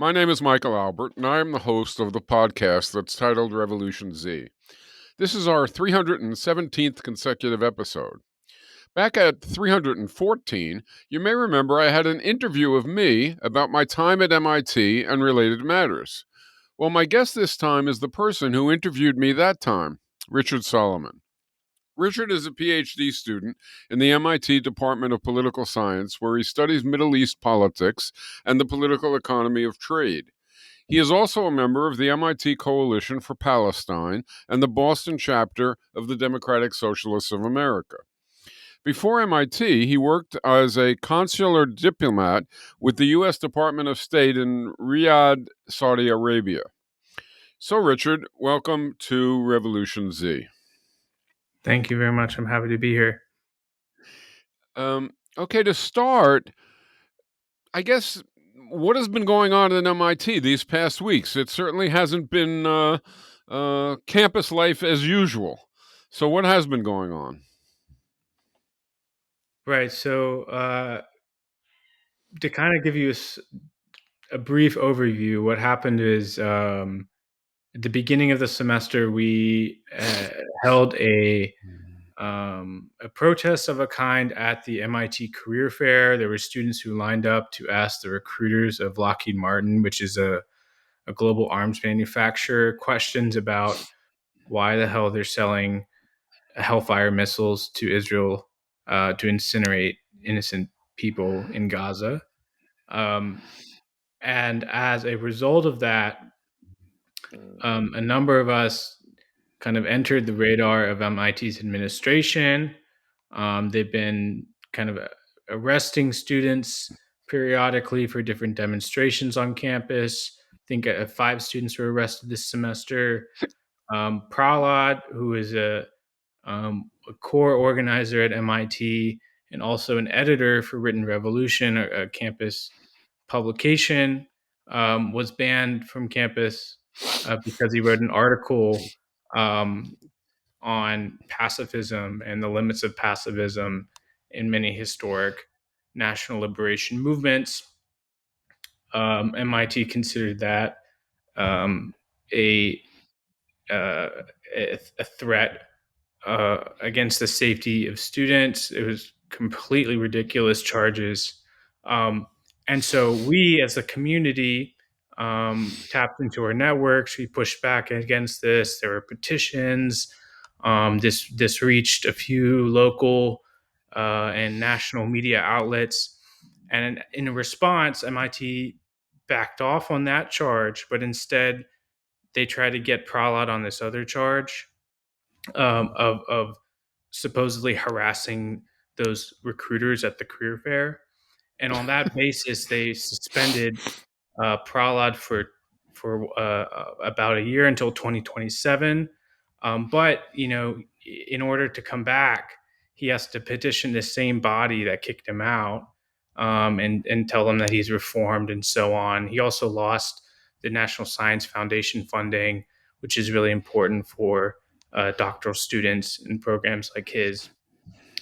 My name is Michael Albert, and I am the host of the podcast that's titled RevolutionZ. This is our 317th consecutive episode. Back at 314, you may remember I had an interview of me about my time at MIT and related matters. Well, my guest this time is the person who interviewed me that time, Richard Solomon. Richard is a PhD student in the MIT Department of Political Science, where he studies Middle East politics and the political economy of trade. He is also a member of the MIT Coalition for Palestine and the Boston chapter of the Democratic Socialists of America. Before MIT, he worked as a consular diplomat with the U.S. Department of State in Riyadh, Saudi Arabia. So, Richard, welcome to Revolution Z. Thank you very much. I'm happy to be here. Okay, to start, I guess what has been going on in MIT these past weeks? It certainly hasn't been campus life as usual. So, what has been going on? Right. So, to kind of give you a brief overview, what happened is at the beginning of the semester, we held a protest of a kind at the MIT Career Fair. There were students who lined up to ask the recruiters of Lockheed Martin, which is a global arms manufacturer, questions about why the hell they're selling Hellfire missiles to Israel to incinerate innocent people in Gaza. Um, and as a result of that, a number of us kind of entered the radar of MIT's administration. They've been kind of arresting students periodically for different demonstrations on campus. I think 5 students were arrested this semester. Prahlad, who is a core organizer at MIT and also an editor for Written Revolution, a campus publication, was banned from campus because he wrote an article on pacifism and the limits of pacifism in many historic national liberation movements. MIT considered that um, a, uh, a threat against the safety of students. It was completely ridiculous charges. And so we, as a community, tapped into our networks. We pushed back against this. There were petitions. This reached a few local and national media outlets. And in response, MIT backed off on that charge, but instead they tried to get Prahlad on this other charge of supposedly harassing those recruiters at the career fair. And on that basis, they suspended Prahlad for about a year until 2027. But in order to come back, he has to petition the same body that kicked him out and tell them that he's reformed and so on. He also lost the National Science Foundation funding, which is really important for doctoral students in programs like his.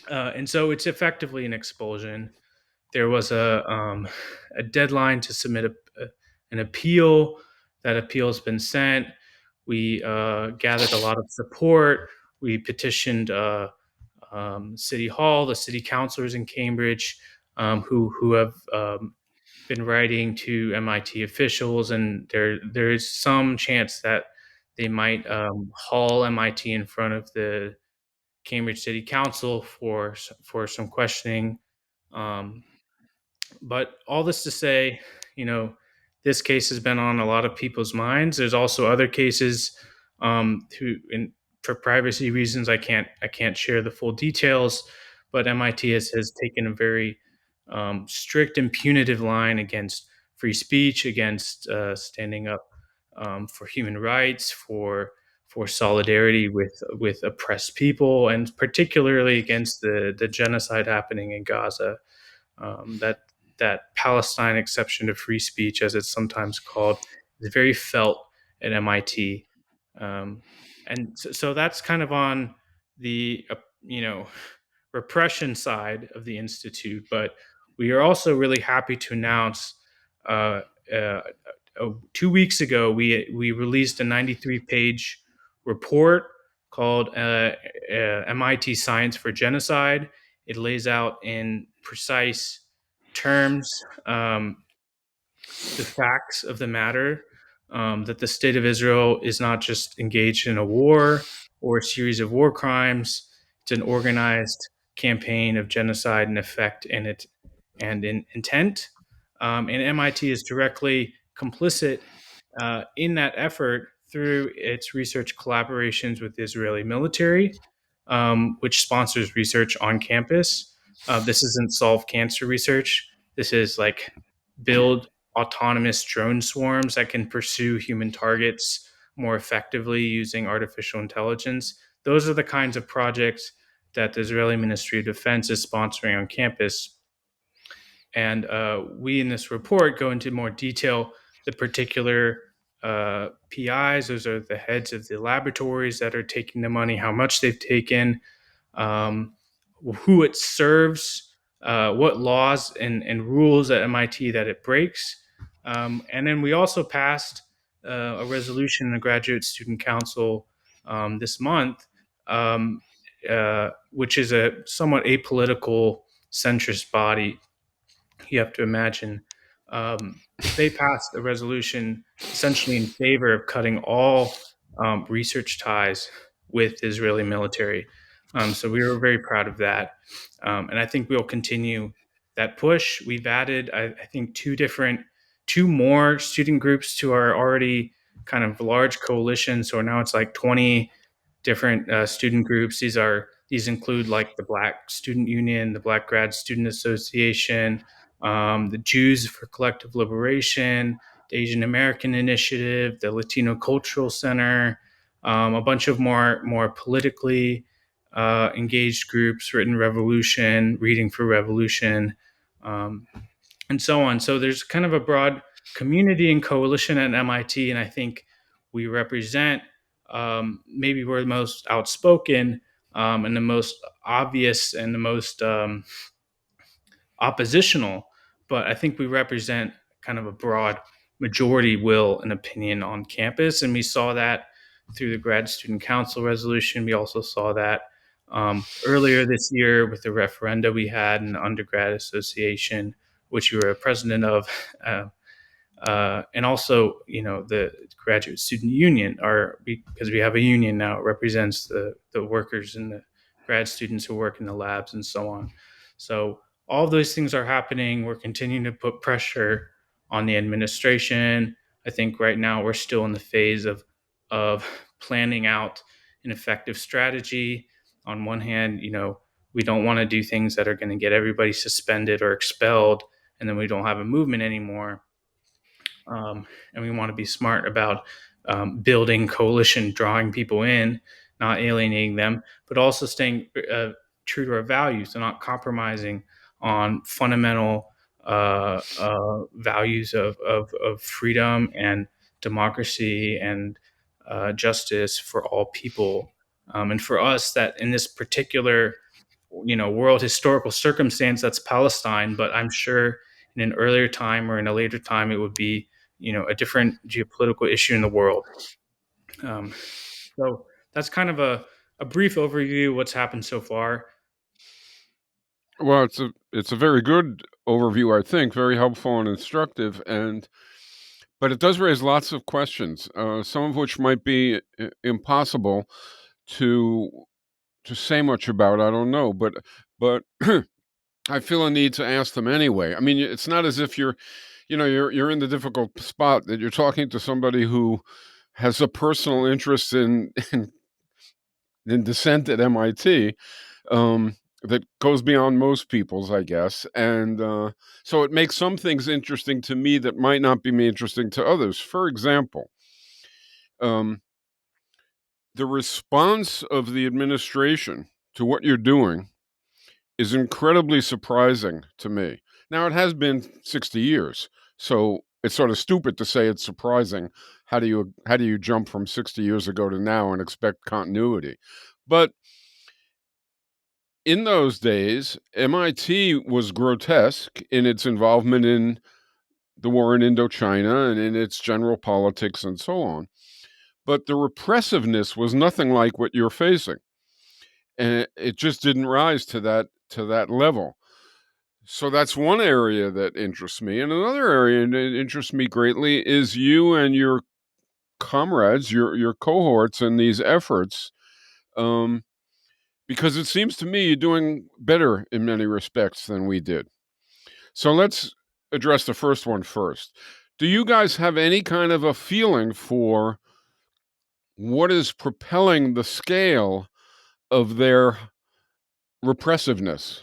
And so it's effectively an expulsion. There was a deadline to submit an appeal. That appeal has been sent. We gathered a lot of support. We petitioned City Hall, the city councilors in Cambridge, who have been writing to MIT officials, and there is some chance that they might haul MIT in front of the Cambridge City Council for some questioning. Um, but all this to say, this case has been on a lot of people's minds. There's also other cases for privacy reasons, I can't share the full details, but MIT has taken a very strict and punitive line against free speech, against standing up for human rights, for solidarity with oppressed people, and particularly against the genocide happening in Gaza. That Palestine exception to free speech, as it's sometimes called, is very felt at MIT. And so that's kind of on the repression side of the institute. But we are also really happy to announce uh, uh, 2 weeks ago, we released a 93-page report called MIT Science for Genocide. It lays out in precise terms the facts of the matter, that the state of Israel is not just engaged in a war or a series of war crimes. It's an organized campaign of genocide in effect and in intent. And MIT is directly complicit in that effort through its research collaborations with the Israeli military, which sponsors research on campus. This isn't solve cancer research. This is like build autonomous drone swarms that can pursue human targets more effectively using artificial intelligence. Those are the kinds of projects that the Israeli Ministry of Defense is sponsoring on campus. And we in this report go into more detail the particular PIs. Those are the heads of the laboratories that are taking the money, how much they've taken, um, who it serves, what laws and rules at MIT that it breaks. And then we also passed a resolution in the Graduate Student Council this month, which is a somewhat apolitical centrist body. You have to imagine. They passed a resolution essentially in favor of cutting all research ties with the Israeli military. So we were very proud of that. And I think we'll continue that push. We've added, I think, two more student groups to our already kind of large coalition. So now it's like 20 different student groups. These include like the Black Student Union, the Black Grad Student Association, the Jews for Collective Liberation, the Asian American Initiative, the Latino Cultural Center, a bunch of more politically engaged groups, Written Revolution, Reading for Revolution, and so on. So there's kind of a broad community and coalition at MIT, and I think we represent, maybe we're the most outspoken, and the most obvious and the most oppositional, but I think we represent kind of a broad majority will and opinion on campus. And we saw that through the Grad Student Council resolution. We also saw that earlier this year with the referenda we had in the Undergrad Association, which you were a president of. And also, the Graduate Student Union, because we have a union now, it represents the workers and the grad students who work in the labs and so on. So all of those things are happening. We're continuing to put pressure on the administration. I think right now we're still in the phase of planning out an effective strategy. On one hand, we don't want to do things that are going to get everybody suspended or expelled, and then we don't have a movement anymore. And we want to be smart about building coalition, drawing people in, not alienating them, but also staying true to our values and not compromising on fundamental values of freedom and democracy and justice for all people. And for us, that in this particular world historical circumstance, that's Palestine, but I'm sure in an earlier time or in a later time it would be a different geopolitical issue in the world. um, so that's kind of a brief overview of what's happened so far. Well, it's a very good overview, I think, very helpful and instructive, but it does raise lots of questions, some of which might be impossible to say much about. I don't know, but I feel a need to ask them anyway. I mean, it's not as if you're in the difficult spot that you're talking to somebody who has a personal interest in dissent at MIT, that goes beyond most people's, I guess. And so it makes some things interesting to me that might not be interesting to others. For example, um, the response of the administration to what you're doing is incredibly surprising to me. Now, it has been 60 years, so it's sort of stupid to say it's surprising. How do you jump from 60 years ago to now and expect continuity? But in those days, MIT was grotesque in its involvement in the war in Indochina and in its general politics and so on. But the repressiveness was nothing like what you're facing, and it just didn't rise to that level. So that's one area that interests me, and another area that interests me greatly is you and your comrades, your cohorts in these efforts, um, because it seems to me you're doing better in many respects than we did. So let's address the first one first. Do you guys have any kind of a feeling for what is propelling the scale of their repressiveness?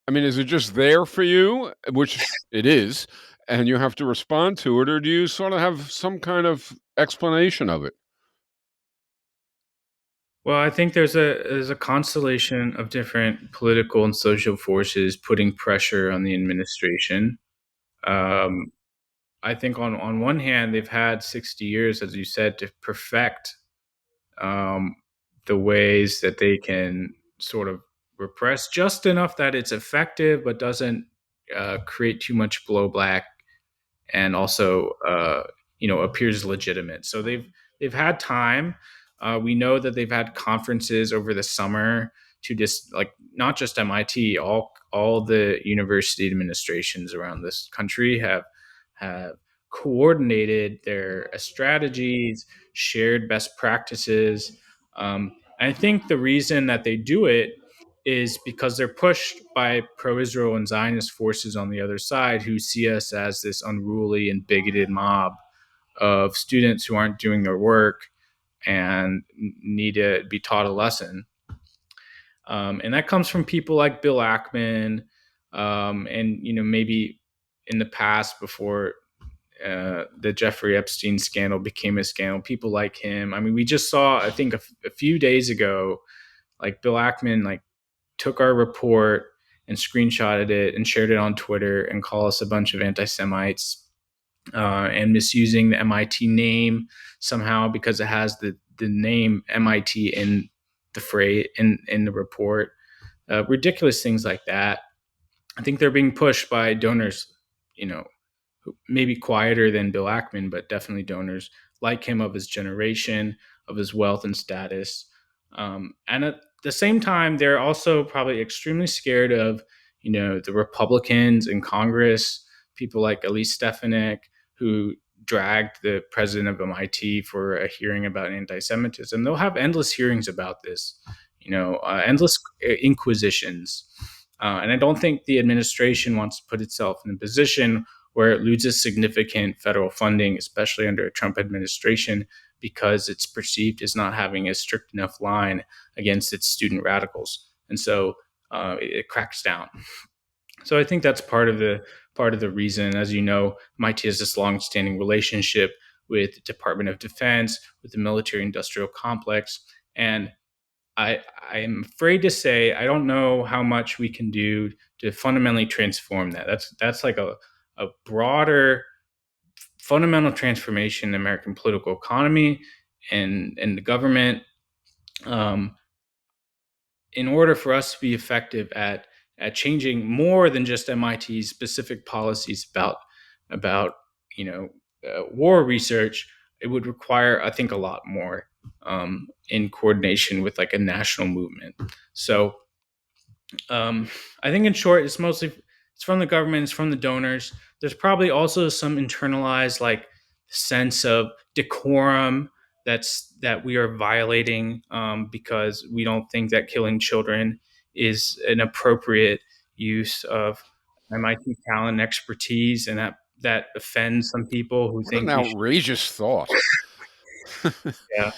I mean, is it just there for you, which it is, and you have to respond to it, or do you sort of have some kind of explanation of it? Well, I think there's a constellation of different political and social forces putting pressure on the administration. Um, I think on one hand, they've had 60 years, as you said, to perfect um, the ways that they can sort of repress just enough that it's effective, but doesn't create too much blowback, and also appears legitimate. So they've had time. We know that they've had conferences over the summer to just like not just MIT, all the university administrations around this country have coordinated their strategies, shared best practices. I think the reason that they do it is because they're pushed by pro-Israel and Zionist forces on the other side who see us as this unruly and bigoted mob of students who aren't doing their work and need to be taught a lesson. And that comes from people like Bill Ackman, and maybe in the past before the Jeffrey Epstein scandal became a scandal, people like him. I mean, we just saw, I think, a few days ago, like Bill Ackman, like took our report and screenshotted it and shared it on Twitter and called us a bunch of anti-Semites, and misusing the MIT name somehow because it has the name MIT in the phrase in the report. Ridiculous things like that. I think they're being pushed by donors, you know, maybe quieter than Bill Ackman, but definitely donors like him, of his generation, of his wealth and status. And at the same time, they're also probably extremely scared of, the Republicans in Congress, people like Elise Stefanik, who dragged the president of MIT for a hearing about anti-Semitism. They'll have endless hearings about this, endless inquisitions. And I don't think the administration wants to put itself in a position where it loses significant federal funding, especially under a Trump administration, because it's perceived as not having a strict enough line against its student radicals, and so it cracks down. So I think that's part of the reason. As you know, MIT has this long-standing relationship with the Department of Defense, with the military-industrial complex, and I'm afraid to say I don't know how much we can do to fundamentally transform that. That's like a broader fundamental transformation in American political economy and the government. Um, in order for us to be effective at changing more than just MIT's specific policies about war research, it would require, I think, a lot more in coordination with like a national movement. So I think in short, it's from the government, it's from the donors. There's probably also some internalized like sense of decorum that we are violating, because we don't think that killing children is an appropriate use of MIT talent and expertise, and that offends some people who What an think we should. outrageous thought. Yeah.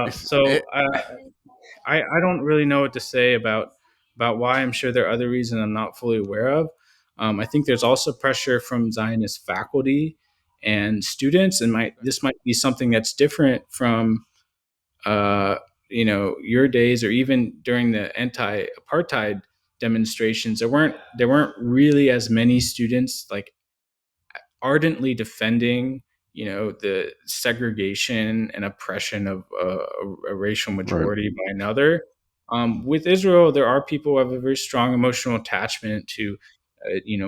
It's- So it- I don't really know what to say about why. I'm sure there are other reasons I'm not fully aware of. I think there's also pressure from Zionist faculty and students, and this might be something that's different from uh, your days, or even during the anti-apartheid demonstrations. There weren't really as many students like ardently defending the segregation and oppression of a racial right. majority by another. With Israel, there are people who have a very strong emotional attachment to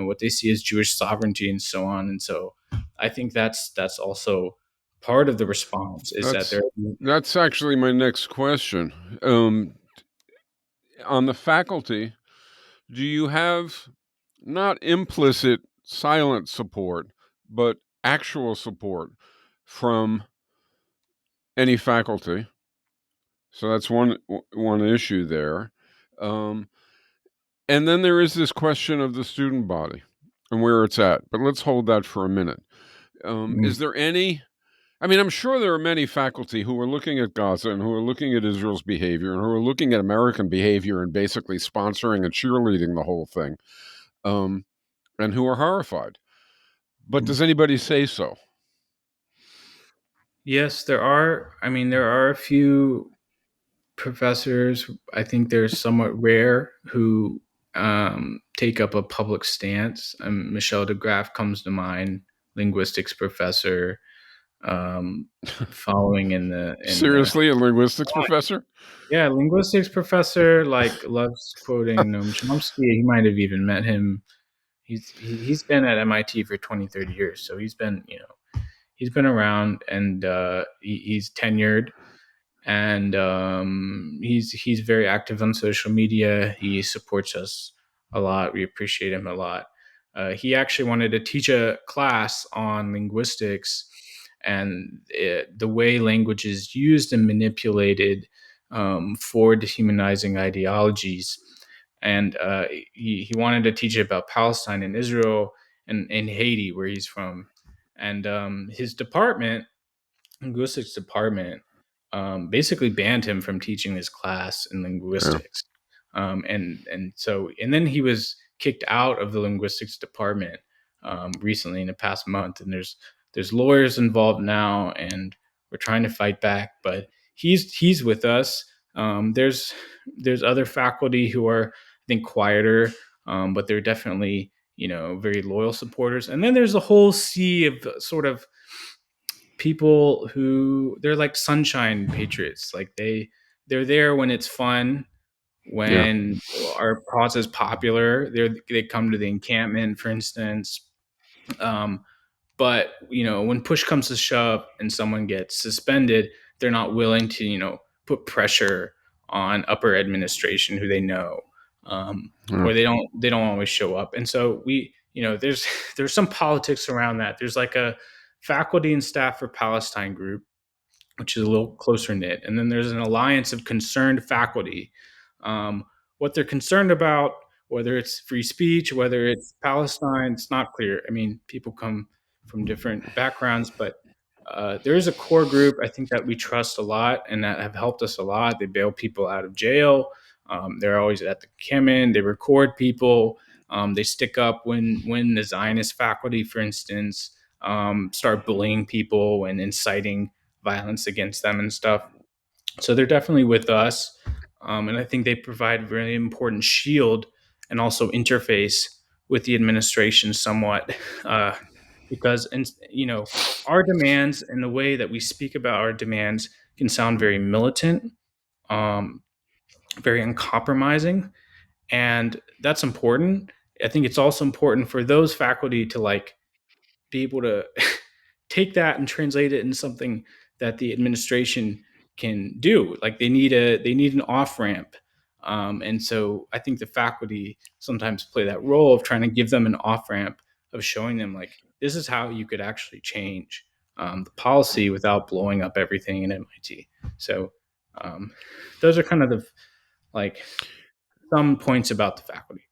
what they see as Jewish sovereignty and so on. And so I think that's also part of the response is that That's they're that's actually my next question. Um, on the faculty, do you have not implicit silent support, but actual support from any faculty? So that's one issue there. Um, and then there is this question of the student body and where it's at. But let's hold that for a minute. mm, Is there any? I mean, I'm sure there are many faculty who are looking at Gaza and who are looking at Israel's behavior and who are looking at American behavior and basically sponsoring and cheerleading the whole thing, and who are horrified. But mm. does anybody say so? Yes, there are. I mean, there are a few professors. I think they're somewhat rare who take up a public stance. Michel de Graaf comes to mind, linguistics professor, um, following in the Seriously, a linguistics professor? yeah, linguistics professor, like, loves quoting Noam Chomsky. He might have even met him. He's been at MIT for 20, 30 years, so he's been around, and he's tenured, and he's very active on social media. He supports us a lot. We appreciate him a lot. He actually wanted to teach a class on linguistics and the way language is used and manipulated for dehumanizing ideologies. And he wanted to teach about Palestine and Israel and Haiti, where he's from. And his department, linguistics department, basically banned him from teaching this class in Yeah. linguistics. And then he was kicked out of the linguistics department recently in the past month. And there's lawyers involved now, and we're trying to fight back. But he's with us. There's other faculty who are, I think, quieter, but they're definitely very loyal supporters. And then there's a whole sea of sort of people who they're like sunshine patriots. Like they're there when it's fun, Yeah. when our cause is popular. They come to the encampment, for instance. um, but when push comes to shove and someone gets suspended, they're not willing to put pressure on upper administration who they know, Yeah. or they don't always show up. And so there's some politics around that. There's like a faculty and staff for Palestine group, which is a little closer knit. And then there's an alliance of concerned faculty. Um, what they're concerned about, whether it's free speech, whether it's Palestine, it's not clear. I mean, people come from different backgrounds, but there is a core group, I think, that we trust a lot and that have helped us a lot. They bail people out of jail. They're always at the Kemen. They record people. They stick up when the Zionist faculty, for instance, start bullying people and inciting violence against them and stuff. So they're definitely with us, and I think they provide a really important shield and also interface with the administration somewhat, because our demands and the way that we speak about our demands can sound very militant, um, very uncompromising, and that's important. I think it's also important for those faculty to be able to take that and translate it into something that the administration can do. Like they need an off ramp, and so I think the faculty sometimes play that role of trying to give them an off ramp, of showing them like this is how you could actually change the policy without blowing up everything in MIT. So um, those are kind of the like some points about the faculty.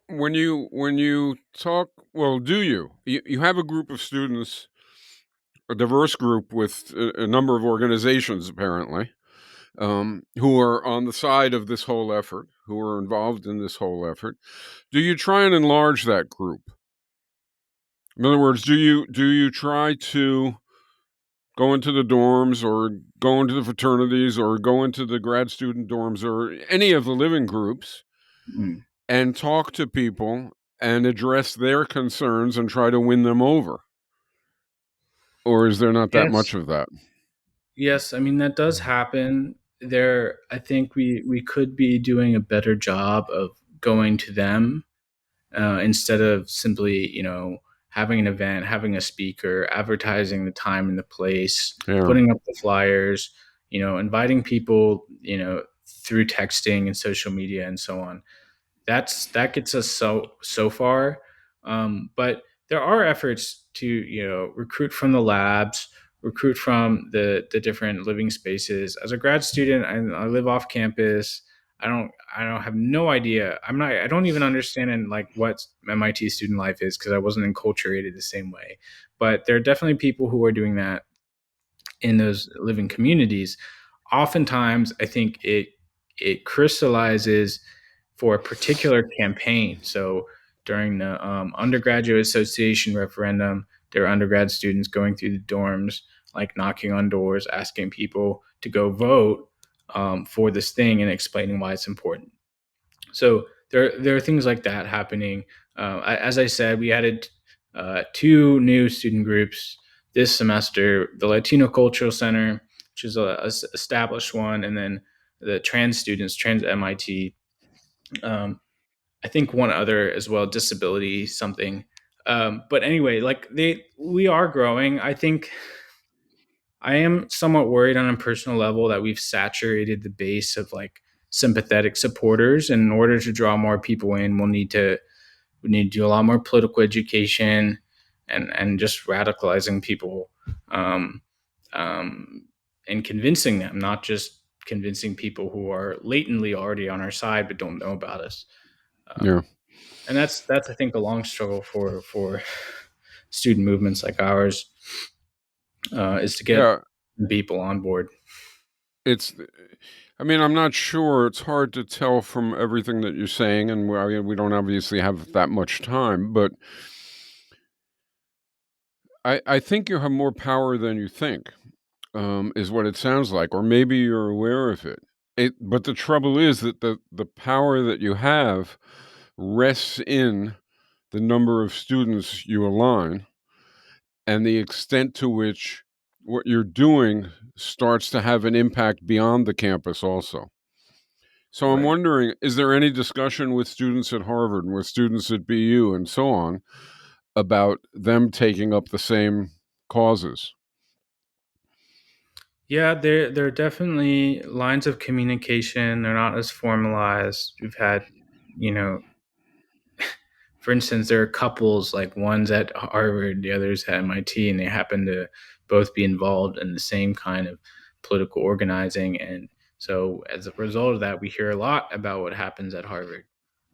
When you talk, well, do you have a group of students, a diverse group with a number of organizations apparently, who are on the side of this whole effort, who are involved in this whole effort? Do you try and enlarge that group? In other words, do you try to go into the dorms or go into the fraternities or go into the grad student dorms or any of the living groups Mm. and talk to people and address their concerns and try to win them over? Or is there not that much Yes. of that? Yes, I mean that does happen. I think we could be doing a better job of going to them instead of simply, having an event, having a speaker, advertising the time and the place, Yeah. putting up the flyers, inviting people, through texting and social media and so on. That gets us so far. But there are efforts to recruit from the labs, recruit from the different living spaces. As a grad student, I live off campus. I don't have no idea. I don't even understand in like what MIT student life is because I wasn't enculturated the same way. But there are definitely people who are doing that in those living communities. Oftentimes I think it crystallizes for a particular campaign. So during the undergraduate association referendum, there are undergrad students going through the dorms, like knocking on doors, asking people to go vote for this thing and explaining why it's important. So there are things like that happening. As I said, we added two new student groups this semester: the Latino Cultural Center, which is a established one, and then the trans students, trans MIT. Um, I think one other as well, disability something. But anyway, like we are growing. I think I am somewhat worried on a personal level that we've saturated the base of like sympathetic supporters. And in order to draw more people in, we need to do a lot more political education and just radicalizing people, um, um, and convincing them, not just convincing people who are latently already on our side but don't know about us. Yeah. And that's I think a long struggle for student movements like ours, is to get Yeah. people on board. It's I mean, I'm not sure. It's hard to tell from everything that you're saying, and I mean, we don't obviously have that much time, but I think you have more power than you think, is what it sounds like, or maybe you're aware of it. But the trouble is that the power that you have rests in the number of students you align and the extent to which what you're doing starts to have an impact beyond the campus also. So I'm Right. wondering, is there any discussion with students at Harvard and with students at BU and so on about them taking up the same causes? Yeah, there are definitely lines of communication. They're not as formalized. We've had, you know, for instance, there are couples, like one's at Harvard, the other's at MIT, and they happen to both be involved in the same kind of political organizing. And so, as a result of that, we hear a lot about what happens at Harvard.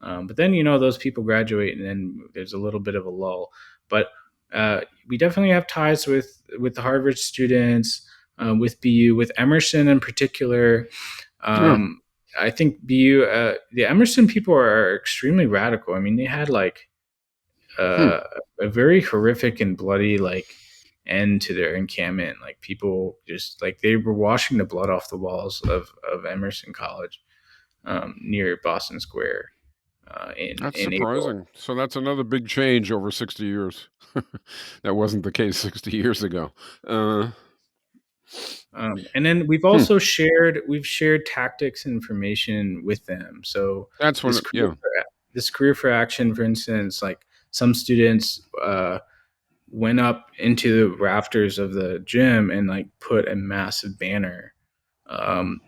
But then, those people graduate, and then there's a little bit of a lull. But we definitely have ties with the Harvard students, with BU, with Emerson in particular. Yeah. Um, I think BU, the Emerson people are extremely radical. I mean, they had like Hmm. uh, a very horrific and bloody like end to their encampment. Like people just like they were washing the blood off the walls of Emerson College, near Boston Square, That's in April. surprising. So that's another big change over 60 years. That wasn't the case 60 years ago. Uh, And then hmm. we've shared tactics and information with them. So That's this when, career yeah. for, this career for action, for instance, like some students went up into the rafters of the gym and like put a massive banner, um,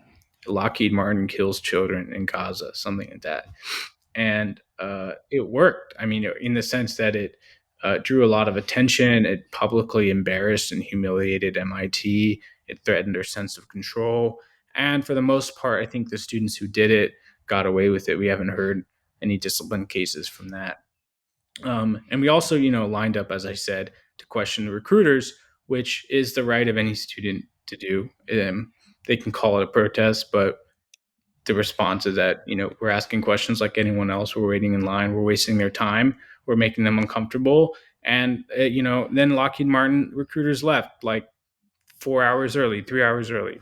Lockheed Martin kills children in Gaza, something like that. And it worked. I mean, in the sense that it drew a lot of attention. It publicly embarrassed and humiliated MIT. It threatened their sense of control. And for the most part, I think the students who did it got away with it. We haven't heard any discipline cases from that. And we also, lined up, as I said, to question the recruiters, which is the right of any student to do. They can call it a protest, but the response is that we're asking questions like anyone else. We're waiting in line. We're wasting their time. We're making them uncomfortable. And then Lockheed Martin recruiters left like 4 hours early, 3 hours early.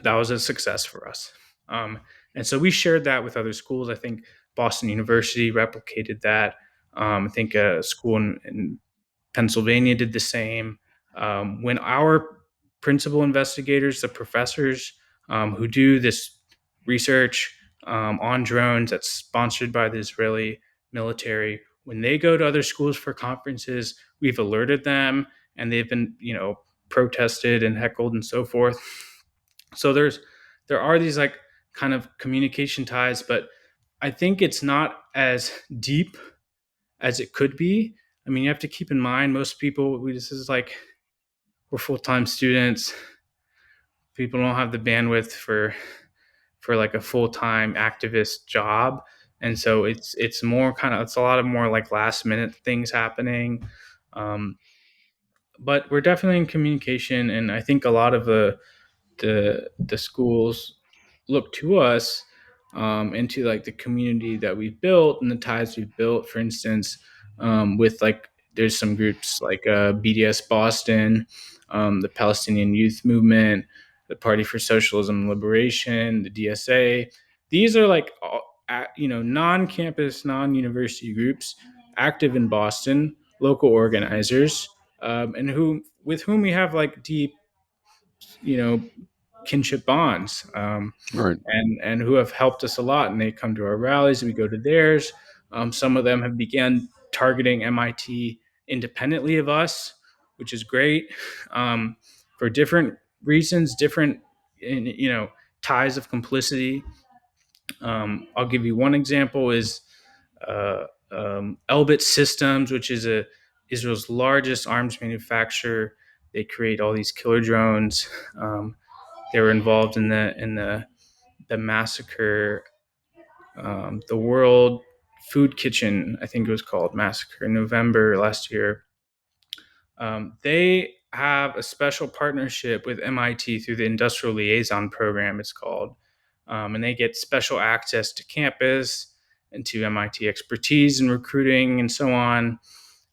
That was a success for us. Um, and so we shared that with other schools. I think Boston University replicated that. I think a school in Pennsylvania did the same. When our principal investigators, the professors who do this research on drones that's sponsored by the Israeli military. When they go to other schools for conferences, we've alerted them, and they've been, protested and heckled and so forth. So there are these like kind of communication ties, but I think it's not as deep as it could be. I mean, you have to keep in mind most people, this is like, we're full-time students. People don't have the bandwidth for like a full-time activist job, and so it's more kind of, it's a lot of more like last minute things happening. um, but we're definitely in communication, and I think a lot of the schools look to us, into like the community that we've built and the ties we've built. For instance, with like, there's some groups like BDS Boston, the Palestinian Youth Movement, the Party for Socialism and Liberation, the DSA. These are like non-campus, non-university groups active in Boston, local organizers, and who with whom we have like deep, you know, kinship bonds, Right. and who have helped us a lot. And they come to our rallies, we go to theirs. Some of them have began targeting MIT independently of us, which is great, for different reasons, different, ties of complicity. I'll give you one example is uh, Elbit Systems, which is Israel's largest arms manufacturer. They create all these killer drones. They were involved in the massacre, the World Food Kitchen, I think it was called, massacre in November last year. They have a special partnership with MIT through the Industrial Liaison Program, it's called. And they get special access to campus and to MIT expertise and recruiting and so on.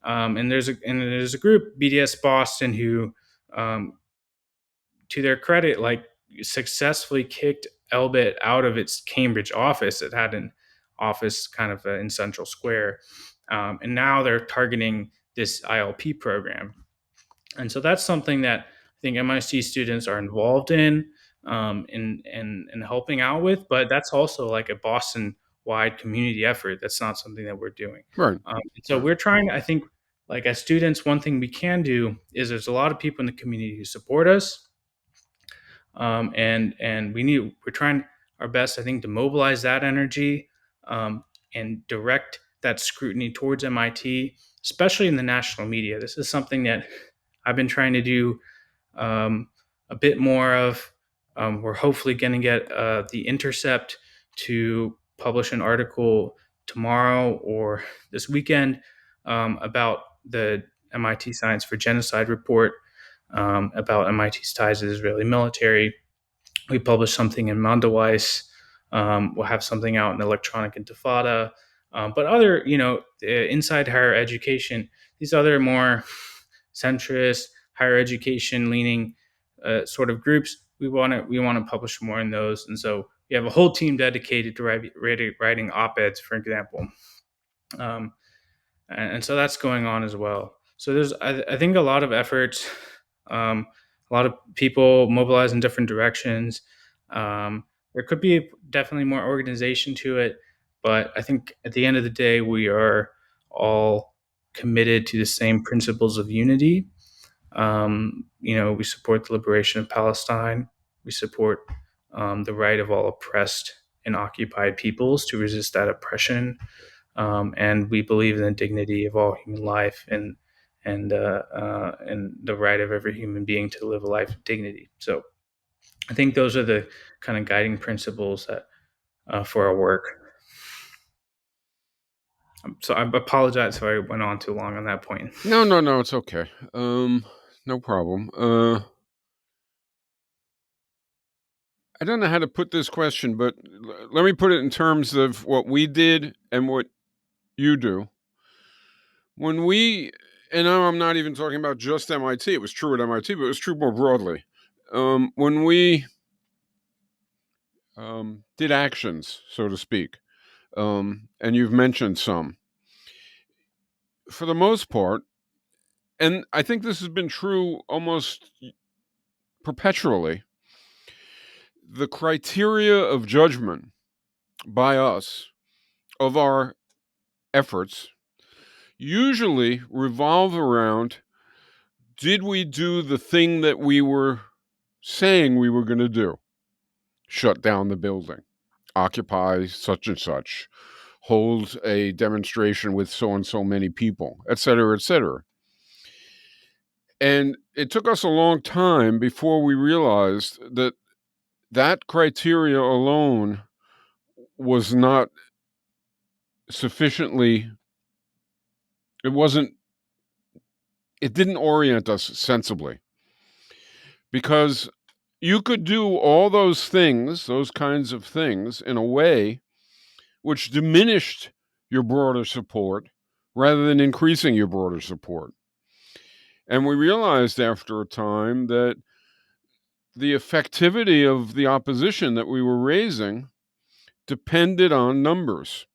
And there's a group, BDS Boston, who, um, to their credit, like successfully kicked Elbit out of its Cambridge office. It had an office kind of in Central Square, and now they're targeting this ILP program. And so that's something that I think MIT students are involved in helping out with. But that's also like a Boston wide community effort. That's not something that we're doing. Right. So we're trying. I think, like as students, one thing we can do is there's a lot of people in the community who support us, and we're trying our best, I think, to mobilize that energy, and direct that scrutiny towards MIT, especially in the national media. This is something that I've been trying to do, a bit more of. We're hopefully going to get the Intercept to publish an article tomorrow or this weekend, about the MIT Science for Genocide report, about MIT's ties to the Israeli military. We published something in Mondaweiss. We'll have something out in Electronic Intifada. But other, inside higher education, these other more centrist, higher education leaning sort of groups, we want to publish more in those. And so we have a whole team dedicated to writing op-eds, for example. Um, and so that's going on as well. So I think, a lot of efforts, a lot of people mobilize in different directions. There could be definitely more organization to it, but I think at the end of the day, we are all committed to the same principles of unity. We support the liberation of Palestine. We support, the right of all oppressed and occupied peoples to resist that oppression, and we believe in the dignity of all human life, and the right of every human being to live a life of dignity. So I think those are the kind of guiding principles that, for our work. So I apologize if I went on too long on that point. No, it's okay. No problem. I don't know how to put this question, but let me put it in terms of what we did and what you do. When we, and now I'm not even talking about just MIT, it was true at MIT, but it was true more broadly. When we did actions, so to speak, and you've mentioned some, for the most part, and I think this has been true almost perpetually, the criteria of judgment by us of our efforts usually revolve around, did we do the thing that we were saying we were going to do? Shut down the building, occupy such and such, hold a demonstration with so and so many people, et cetera, et cetera. And it took us a long time before we realized that that criteria alone was not sufficiently, it didn't orient us sensibly. Because you could do all those things, those kinds of things, in a way which diminished your broader support rather than increasing your broader support. And we realized after a time that the effectivity of the opposition that we were raising depended on numbers,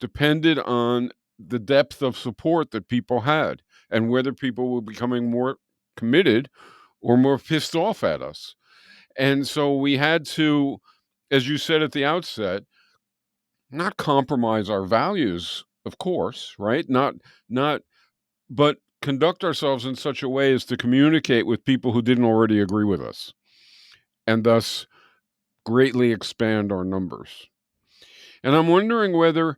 depended on the depth of support that people had, and whether people were becoming more committed or more pissed off at us. And so we had to, as you said at the outset, not compromise our values, of course, right? Not, but conduct ourselves in such a way as to communicate with people who didn't already agree with us, and thus greatly expand our numbers. And I'm wondering whether,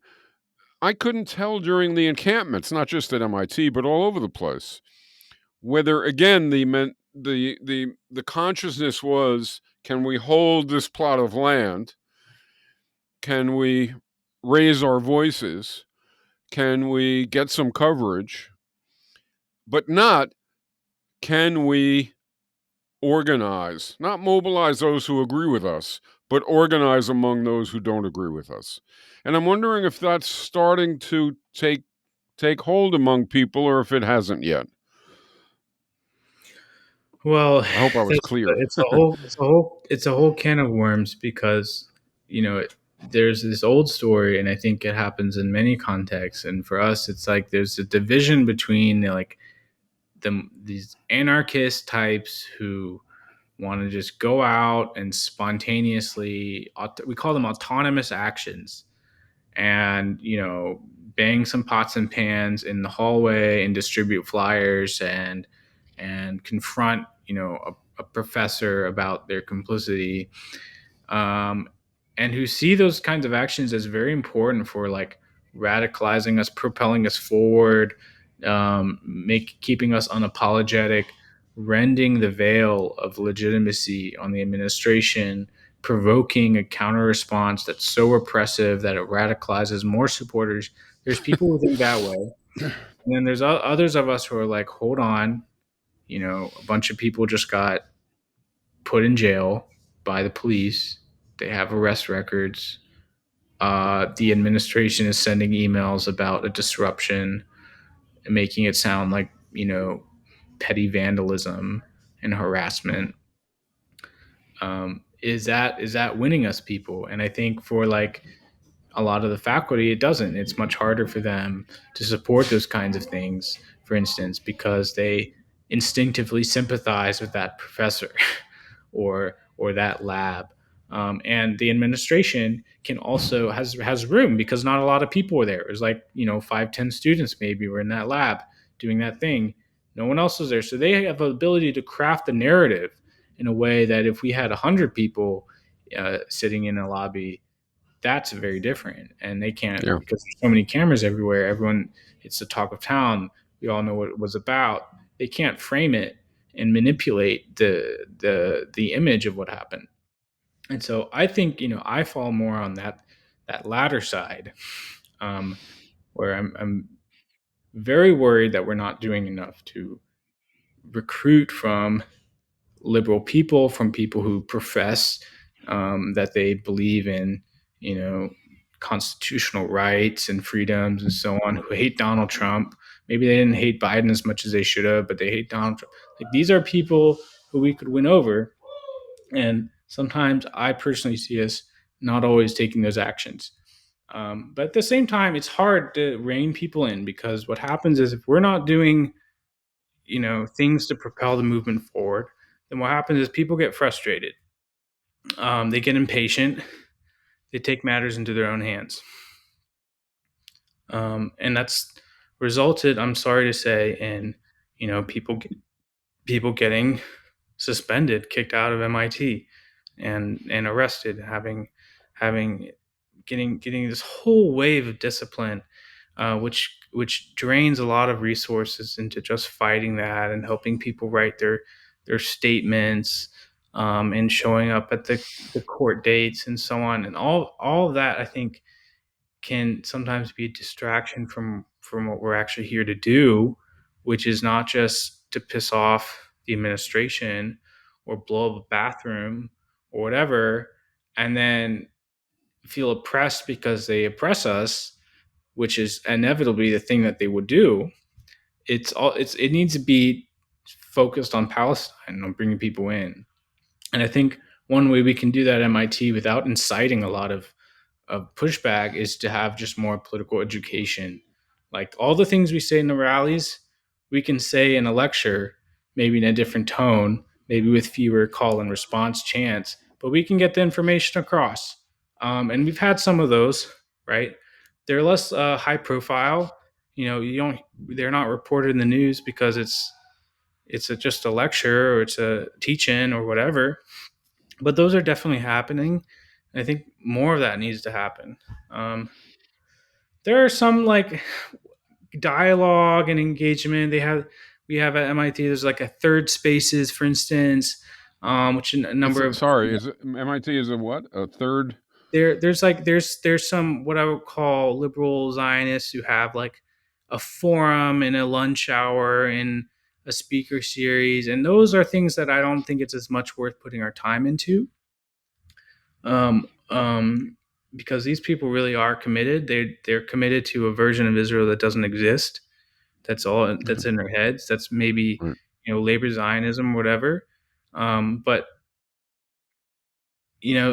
I couldn't tell during the encampments, not just at MIT, but all over the place, whether again the consciousness was, can we hold this plot of land? Can we raise our voices? Can we get some coverage? But not, can we organize, not mobilize those who agree with us, but organize among those who don't agree with us. And I'm wondering if that's starting to take hold among people, or if it hasn't yet. Well, I hope I was clear. it's a whole can of worms because there's this old story, and I think it happens in many contexts. And for us, it's like there's a division between these anarchist types who want to just go out and spontaneously, we call them autonomous actions, and bang some pots and pans in the hallway and distribute flyers and confront a professor about their complicity, um, and who see those kinds of actions as very important for like radicalizing us, propelling us forward, keeping us unapologetic, rending the veil of legitimacy on the administration, provoking a counter response that's so repressive that it radicalizes more supporters. There's people who think that way, and then there's others of us who are like, hold on, a bunch of people just got put in jail by the police. They have arrest records. The administration is sending emails about a disruption and making it sound like, petty vandalism and harassment. Is that winning us people? And I think for like a lot of the faculty, it doesn't. It's much harder for them to support those kinds of things, for instance, because they instinctively sympathize with that professor or that lab. And the administration can also has room because not a lot of people were there. It was like 5-10 students maybe were in that lab doing that thing. No one else was there, so they have the ability to craft the narrative in a way that if we had 100 people sitting in a lobby, that's very different. And they can't, Yeah. because there's so many cameras everywhere. Everyone, it's the talk of town. We all know what it was about. They can't frame it and manipulate the image of what happened. And so I think I fall more on that latter side, where I'm very worried that we're not doing enough to recruit from liberal people, from people who profess that they believe in, constitutional rights and freedoms and so on, who hate Donald Trump. Maybe they didn't hate Biden as much as they should have, but they hate Donald Trump. Like, these are people who we could win over. And sometimes I personally see us not always taking those actions. But at the same time, it's hard to rein people in, because what happens is if we're not doing things to propel the movement forward, then what happens is people get frustrated. They get impatient. They take matters into their own hands. And that's resulted, I'm sorry to say, in people getting suspended, kicked out of MIT, and arrested, having getting this whole wave of discipline, which drains a lot of resources into just fighting that and helping people write their statements, and showing up at the court dates and so on, and all of that I think can sometimes be a distraction from what we're actually here to do, which is not just to piss off the administration or blow up a bathroom or whatever, and then feel oppressed because they oppress us, which is inevitably the thing that they would do. It needs to be focused on Palestine, on bringing people in, and I think one way we can do that at MIT without inciting a lot of pushback is to have just more political education. Like all the things we say in the rallies, we can say in a lecture, maybe in a different tone, maybe with fewer call and response chants, but we can get the information across. And we've had some of those, right? They're less high profile. You don't. They're not reported in the news because just a lecture or it's a teach-in or whatever. But those are definitely happening. I think more of that needs to happen. Um, there are some like dialogue and engagement we have at MIT. There's like a third spaces, for instance, which a It's number of sorry, is it MIT is a what? A third? there's some what I would call liberal Zionists who have like a forum and a lunch hour and a speaker series, and those are things that I don't think it's as much worth putting our time into. um, um, because these people really are committed. They're committed to a version of Israel that doesn't exist. That's all that's in their heads. That's maybe Right. labor Zionism or whatever. But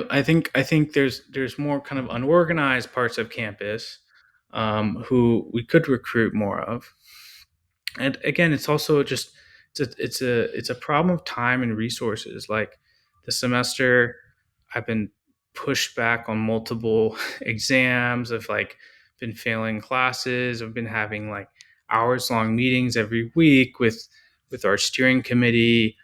I think there's more kind of unorganized parts of campus, who we could recruit more of. And again, it's also just it's a problem of time and resources. Like the semester, I've been pushed back on multiple exams. I've like been failing classes. I've been having like hours long meetings every week with our steering committee.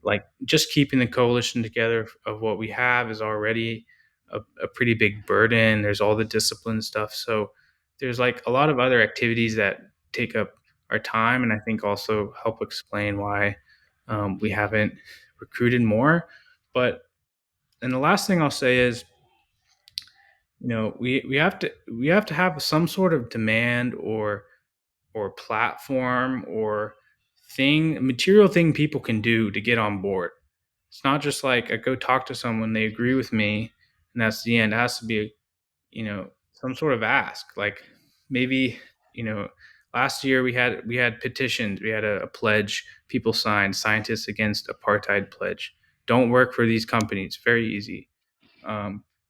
Like just keeping the coalition together of what we have is already a pretty big burden. There's all the discipline stuff. So there's like a lot of other activities that take up our time, and I think also help explain why we haven't recruited more. But and the last thing I'll say is, we have to have some sort of demand or platform or material thing people can do to get on board. It's not just like I go talk to someone, they agree with me, and that's the end. It has to be some sort of ask, like maybe you know last year we had petitions, we had a pledge people signed, scientists against apartheid pledge, don't work for these companies, very easy.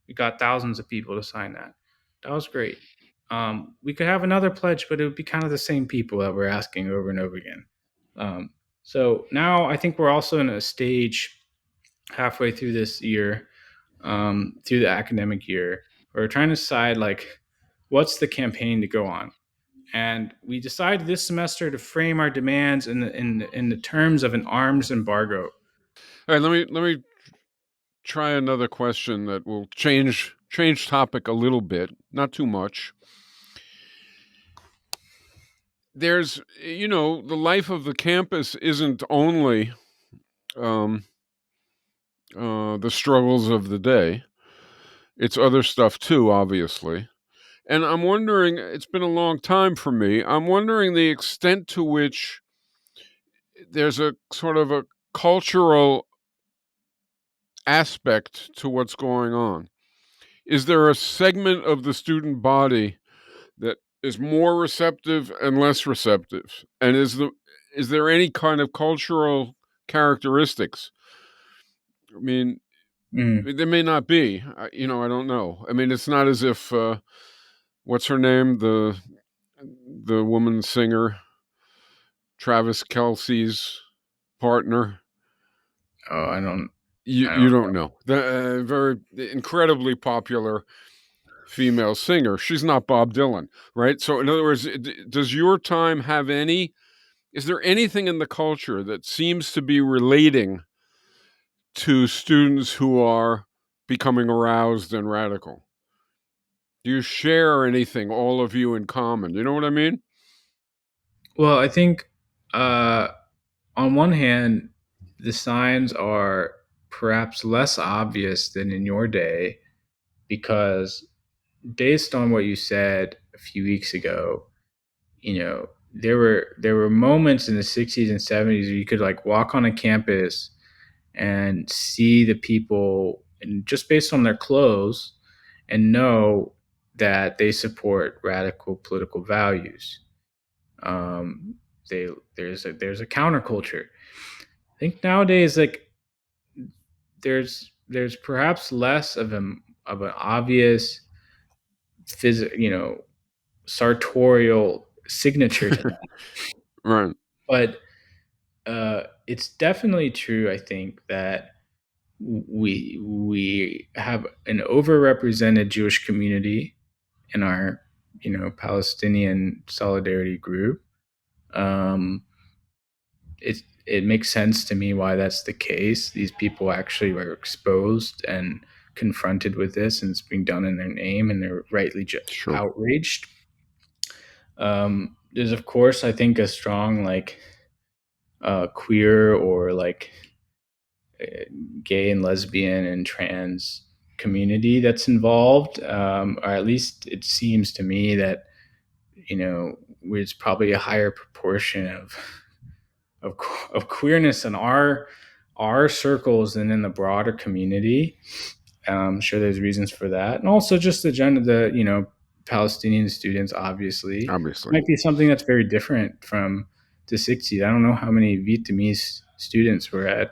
We got thousands of people to sign that. That was great. We could have another pledge, but it would be kind of the same people that we're asking over and over again. So now I think we're also in a stage halfway through this year, through the academic year. We're trying to decide like what's the campaign to go on, and we decided this semester to frame our demands in the terms of an arms embargo. All right, let me try another question that will change topic a little bit, not too much. There's the life of the campus isn't only um, the struggles of the day. It's other stuff too, obviously. And I'm wondering, it's been a long time for me. I'm wondering the extent to which there's a sort of a cultural aspect to what's going on. Is there a segment of the student body that is more receptive and less receptive? And is there any kind of cultural characteristics? I mean, Mm. there may not be. I don't know. I mean, it's not as if what's her name, the woman singer, Travis Kelsey's partner. Oh, I don't You I you don't don't know. The very incredibly popular. female singer. She's not Bob Dylan, right? So, in other words, does your time have any? Is there anything in the culture that seems to be relating to students who are becoming aroused and radical? Do you share anything, all of you, in common? You know what I mean? Well, I think uh, on one hand, the signs are perhaps less obvious than in your day because based on what you said a few weeks ago, there were moments in the 60s and 70s where you could like walk on a campus and see the people and just based on their clothes and know that they support radical political values. Um, there's a counterculture. I think nowadays, like there's perhaps less of an obvious sartorial signature to that, Right. but it's definitely true. I think that we have an overrepresented Jewish community in our Palestinian solidarity group. Um, it makes sense to me why that's the case. These people actually were exposed and confronted with this, and it's being done in their name, and they're rightly Sure. outraged. There's of course, I think, a strong like queer or like gay and lesbian and trans community that's involved, or at least it seems to me that there's probably a higher proportion of, of queerness in our circles than in the broader community. I'm sure there's reasons for that, and also just the Palestinian students. Obviously, Obviously. might be something that's very different from the 60s. I don't know how many Vietnamese students were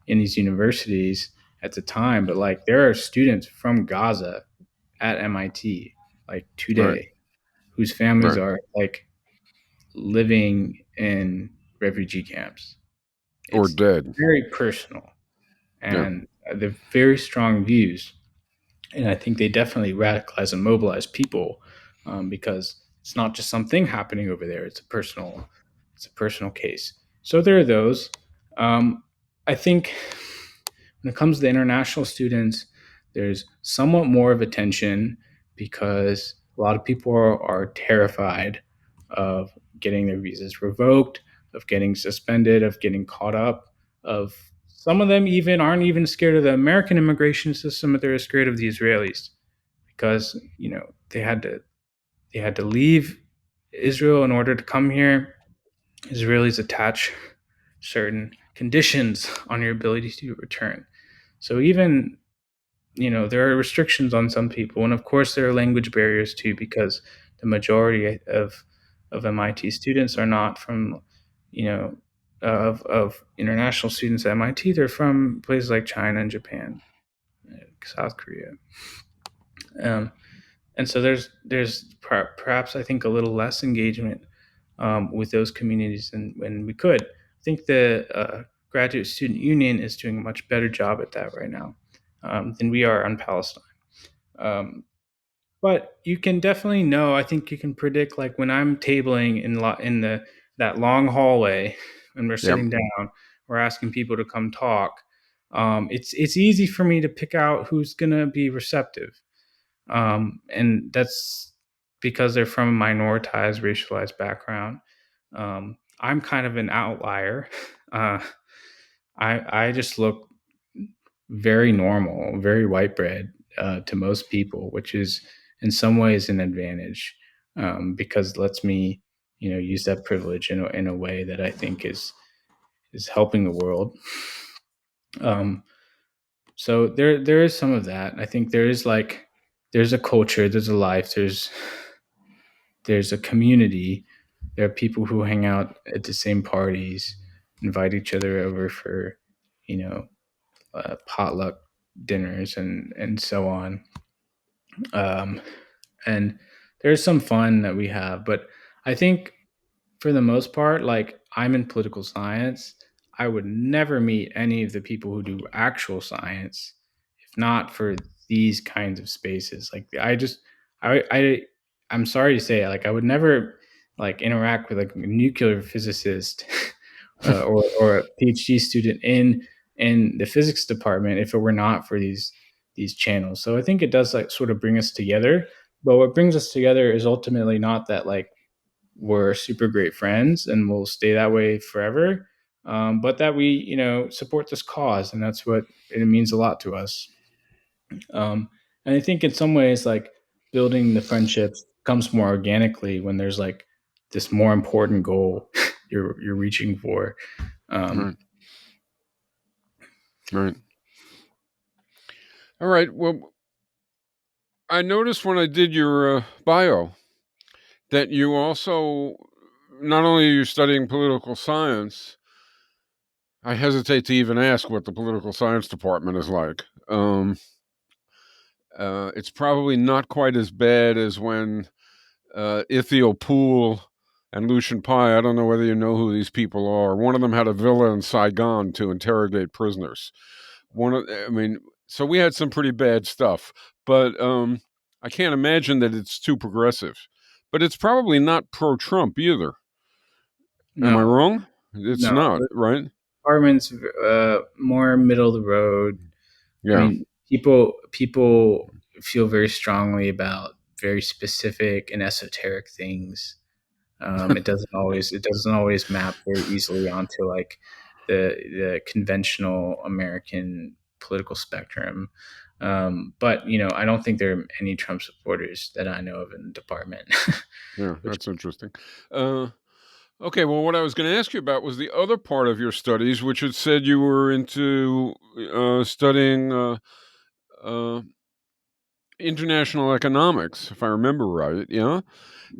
in these universities at the time, but like there are students from Gaza at MIT like Right. today whose families Right. are like living in refugee camps. Or It's dead. very personal, Yeah. and they're very strong views. And I think they definitely radicalize and mobilize people, because it's not just something happening over there. It's a personal case. So there are those. I think when it comes to international students, there's somewhat more of a tension because a lot of people are terrified of getting their visas revoked, of getting suspended, of getting caught up, of some of them even aren't even scared of the American immigration system, but they're scared of the Israelis because they had to leave Israel in order to come here. Israelis attach certain conditions on your ability to return. So even there are restrictions on some people, and of course there are language barriers too, because the majority of MIT students are not from of international students at MIT. They're from places like China and Japan, South Korea, um, and so there's perhaps I think a little less engagement with those communities than when we could. I think the Graduate Student Union is doing a much better job at that right now than we are on Palestine. Um, but you can definitely know. I think you can predict, like when I'm tabling in the that long hallway, when we're Yep. sitting down, we're asking people to come talk. It's easy for me to pick out who's gonna be receptive, and that's because they're from a minoritized, racialized background. I'm kind of an outlier. Uh, I just look very normal, very white bread to most people, which is in some ways an advantage because it lets me, use that privilege in a way that I think is helping the world. Um, so there is some of that. I think there's a culture, there's a life, there's a community. There are people who hang out at the same parties, invite each other over for, you know, potluck dinners and so on. Um, and there's some fun that we have, but I think for the most part, like I'm in political science, I would never meet any of the people who do actual science if not for these kinds of spaces. Like I I'm sorry to say, like I would never like interact with like a nuclear physicist or a PhD student in the physics department if it were not for these channels. So I think it does like sort of bring us together. But what brings us together is ultimately not that like we're super great friends and we'll stay that way forever, but that we support this cause, and that's what it means a lot to us. And I think in some ways, like building the friendships comes more organically when there's like this more important goal you're reaching for. Um, Right. Right. All right. Well, I noticed when I did your bio that you also, not only are you studying political science, I hesitate to even ask what the political science department is like. It's probably not quite as bad as when Ithiel Poole and Lucian Pai, I don't know whether you know who these people are. One of them had a villa in Saigon to interrogate prisoners. I mean, so we had some pretty bad stuff, but I can't imagine that it's too progressive. But it's probably not pro-Trump either. Am I no, wrong? It's no, not, the right? department's more middle of the road. I Yeah, mean, people feel very strongly about very specific and esoteric things. It doesn't always map very easily onto like the conventional American political spectrum. But I don't think there are any Trump supporters that I know of in the department. yeah, Which, that's interesting. Uh, okay, well, what I was going to ask you about was the other part of your studies, which had said you were into studying uh, international economics, if I remember right. Yeah.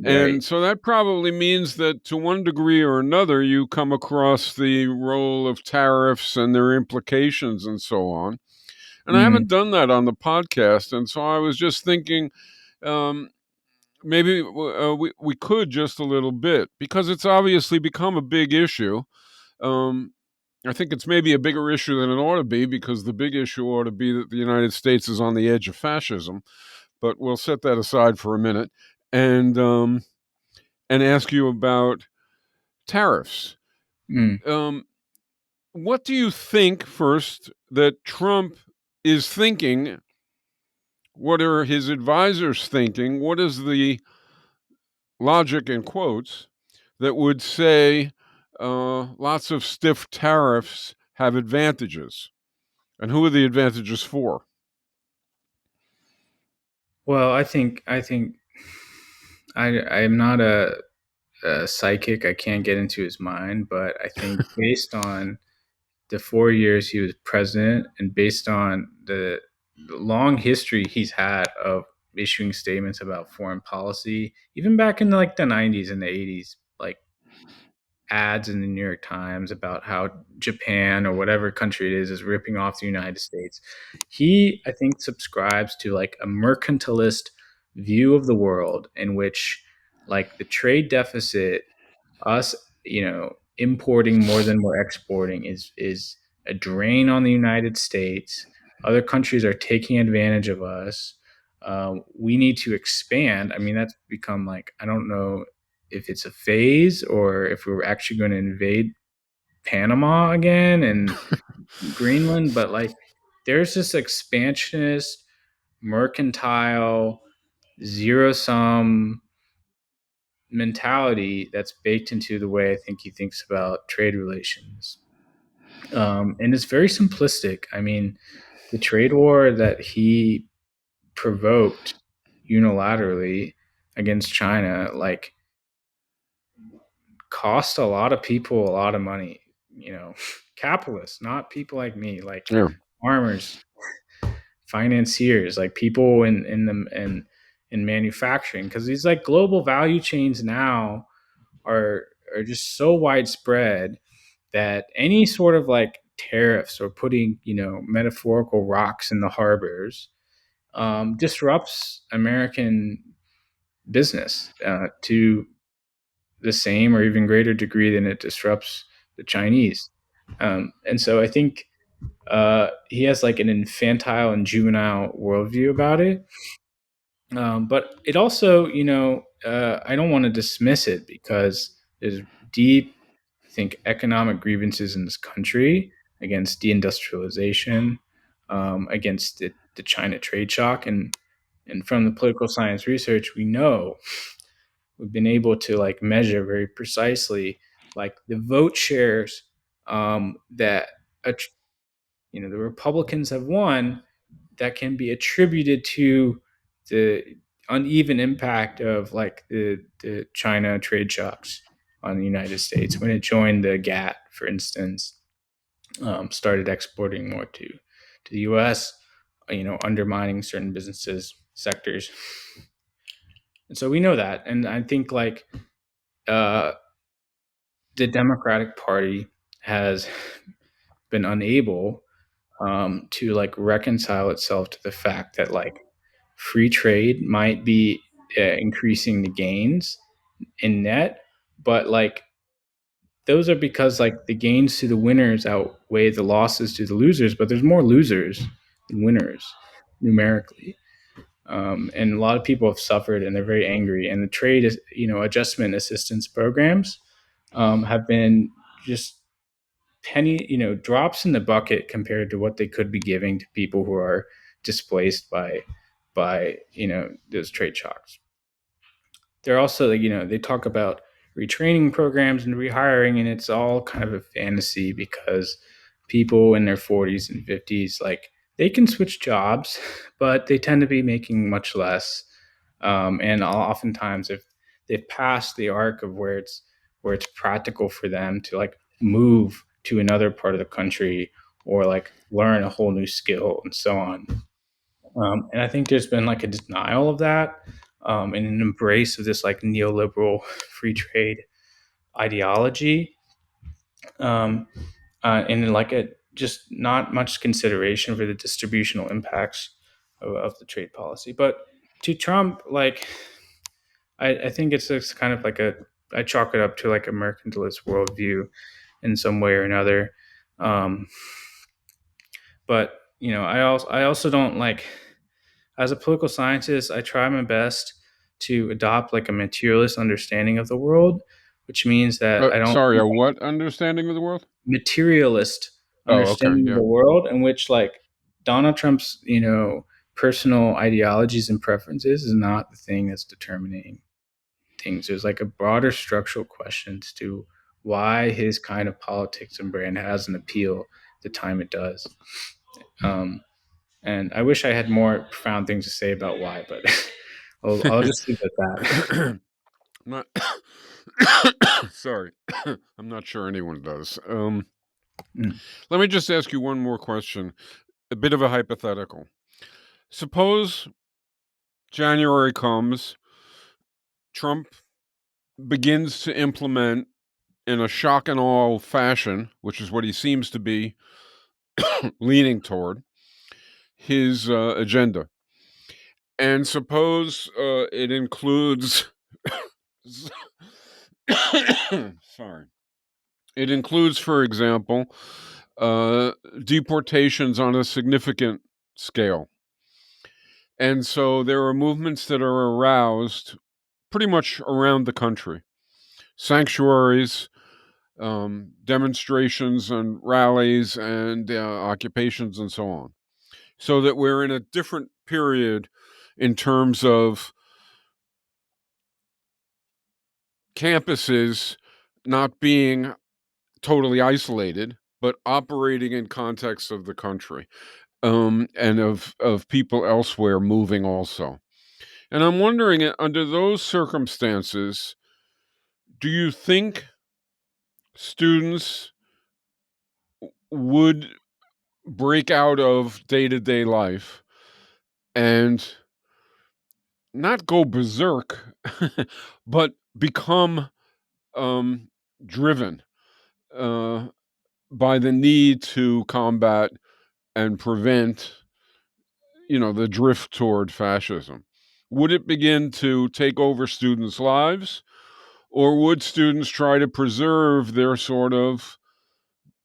right. And so that probably means that to one degree or another, you come across the role of tariffs and their implications and so on. And I Mhm. haven't done that on the podcast. And so I was just thinking um, maybe we could just a little bit because it's obviously become a big issue. Um, I think it's maybe a bigger issue than it ought to be because the big issue ought to be that the United States is on the edge of fascism. But we'll set that aside for a minute and um, and ask you about tariffs. Mm. Um, what do you think first that Trump is thinking? What are his advisors thinking? What is the logic in quotes that would say lots of stiff tariffs have advantages? And who are the advantages for? Well, I think I'm not a psychic. I can't get into his mind, but I think based on the 4 years he was president and based on the long history he's had of issuing statements about foreign policy, even back in like the 90s and the 80s, like ads in the New York Times about how Japan or whatever country it is ripping off the United States. He, I think, subscribes to like a mercantilist view of the world in which like the trade deficit, us, importing more than we're exporting is a drain on the United States. Other countries are taking advantage of us. We need to expand. I mean, that's become like, I don't know if it's a phase or if we're actually going to invade Panama again and Greenland, but like there's this expansionist, mercantile, zero sum mentality that's baked into the way I think he thinks about trade relations. And it's very simplistic. I mean, the trade war that he provoked unilaterally against China, like, cost a lot of people a lot of money, capitalists, not people like me, like Yeah, farmers, financiers, like people in manufacturing, because these like global value chains now are just so widespread that any sort of like tariffs or putting metaphorical rocks in the harbors disrupts American business to the same or even greater degree than it disrupts the Chinese. And so I think he has like an infantile and juvenile worldview about it. But it also, I don't want to dismiss it because there's deep, I think, economic grievances in this country against deindustrialization, against the China trade shock, and from the political science research, we know we've been able to like measure very precisely like the vote shares that the Republicans have won that can be attributed to the uneven impact of like the China trade shocks on the United States when it joined the GATT, for instance, started exporting more to the U.S., undermining certain businesses sectors, and so we know that, and I think like uh, the Democratic Party has been unable to like reconcile itself to the fact that like free trade might be increasing the gains in net, but like those are because like the gains to the winners outweigh the losses to the losers, but there's more losers than winners numerically. And a lot of people have suffered and they're very angry. And the trade is, adjustment assistance programs have been just penny, drops in the bucket compared to what they could be giving to people who are displaced by those trade shocks. They're also, they talk about retraining programs and rehiring, and it's all kind of a fantasy because people in their 40s and 50s, like they can switch jobs, but they tend to be making much less. And oftentimes, if they've passed the arc of where it's practical for them to like move to another part of the country or like learn a whole new skill and so on. And I think there's been like a denial of that, and an embrace of this like neoliberal free trade ideology, um, and like a just not much consideration for the distributional impacts of the trade policy. But to Trump, like I think it's kind of like I chalk it up to like a mercantilist worldview in some way or another. Um, but I also don't like, as a political scientist, I try my best to adopt like a materialist understanding of the world, which means that I don't Sorry, a what understanding of the world? materialist Oh, okay, understanding of yeah. the world in which like Donald Trump's, personal ideologies and preferences is not the thing that's determining things. There's like a broader structural questions to why his kind of politics and brand has an appeal the time it does. Um, and I wish I had more profound things to say about why, but I'll just leave it at that. Not sorry. I'm not sure anyone does. Mm. Let me just ask you one more question, a bit of a hypothetical. Suppose January comes, Trump begins to implement in a shock and awe fashion, which is what he seems to be leaning toward, his agenda. And suppose it includes, sorry, it includes, for example, deportations on a significant scale. And so there are movements that are aroused pretty much around the country, sanctuaries, demonstrations and rallies and occupations and so on. So that we're in a different period in terms of campuses not being totally isolated, but operating in context of the country, and of people elsewhere moving also. And I'm wondering, under those circumstances, do you think students would break out of day-to-day life and not go berserk, but become um, driven uh, by the need to combat and prevent, the drift toward fascism? Would it begin to take over students' lives, or would students try to preserve their sort of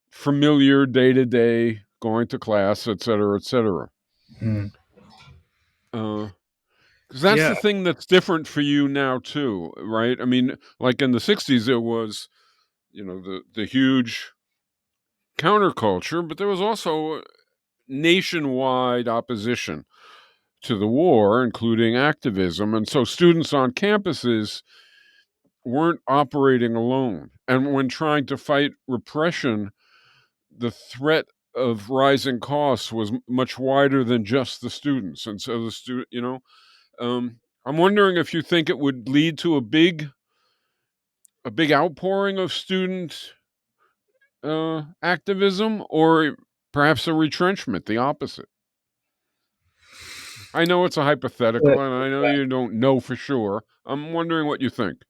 familiar day to day going to class, et cetera, et cetera. Mm. Because that's Yeah, the thing that's different for you now too, right? I mean, like in the '60s, there was, the huge counterculture, but there was also nationwide opposition to the war, including activism. And so students on campuses weren't operating alone. And when trying to fight repression, the threat of rising costs was much wider than just the students. And so I'm wondering if you think it would lead to a big outpouring of student activism, or perhaps a retrenchment, the opposite. I know it's a hypothetical, and I know you don't know for sure. I'm wondering what you think.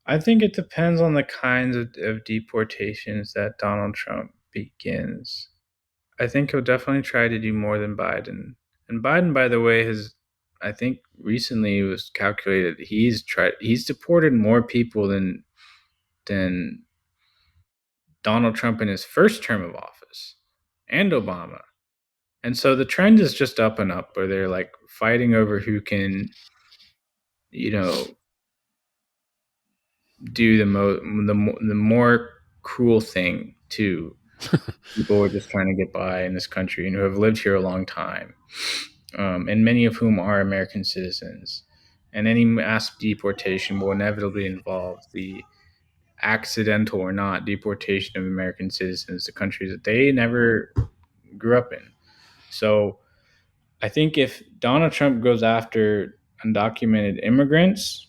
I think it depends on the kinds of deportations that Donald Trump begins. I think he'll definitely try to do more than Biden. And Biden, by the way, I think recently it was calculated he's deported more people than Donald Trump in his first term of office and Obama. And so the trend is just up and up, where they're like fighting over who can, you know, do the more cruel thing to people who are just trying to get by in this country and who have lived here a long time, and many of whom are American citizens. And any mass deportation will inevitably involve the accidental or not deportation of American citizens to countries that they never grew up in. So I think if Donald Trump goes after undocumented immigrants,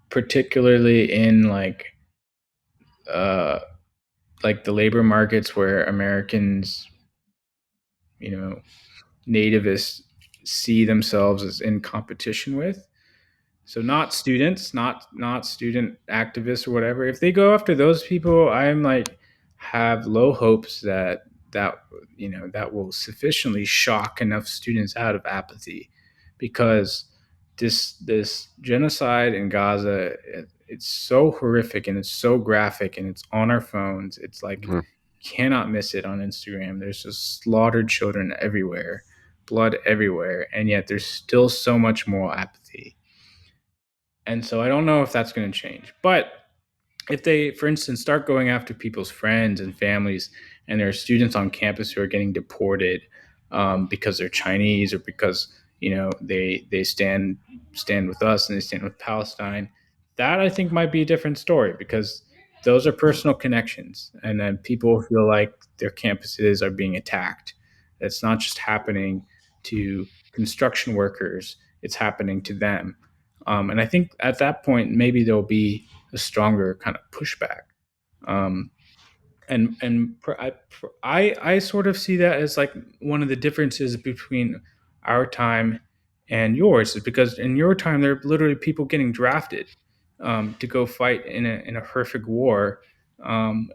particularly in uh, like the labor markets where Americans, you know, nativists see themselves as in competition with. So not students, not student activists or whatever. If they go after those people, I'm like have low hopes that will sufficiently shock enough students out of apathy, because this genocide in Gaza, it's so horrific and it's so graphic and it's on our phones. It's like Mhm. cannot miss it on Instagram. There's just slaughtered children everywhere, blood everywhere, and yet there's still so much moral apathy. And so I don't know if that's going to change. But if they, for instance, start going after people's friends and families, and there are students on campus who are getting deported because they're Chinese, or because they stand with us and they stand with Palestine, that I think might be a different story, because those are personal connections, and then people feel like their campuses are being attacked. It's not just happening to construction workers; it's happening to them. And I think at that point, maybe there'll be a stronger kind of pushback. Um, I sort of see that as like one of the differences between our time and yours, is because in your time there are literally people getting drafted to go fight in a horrific war, um,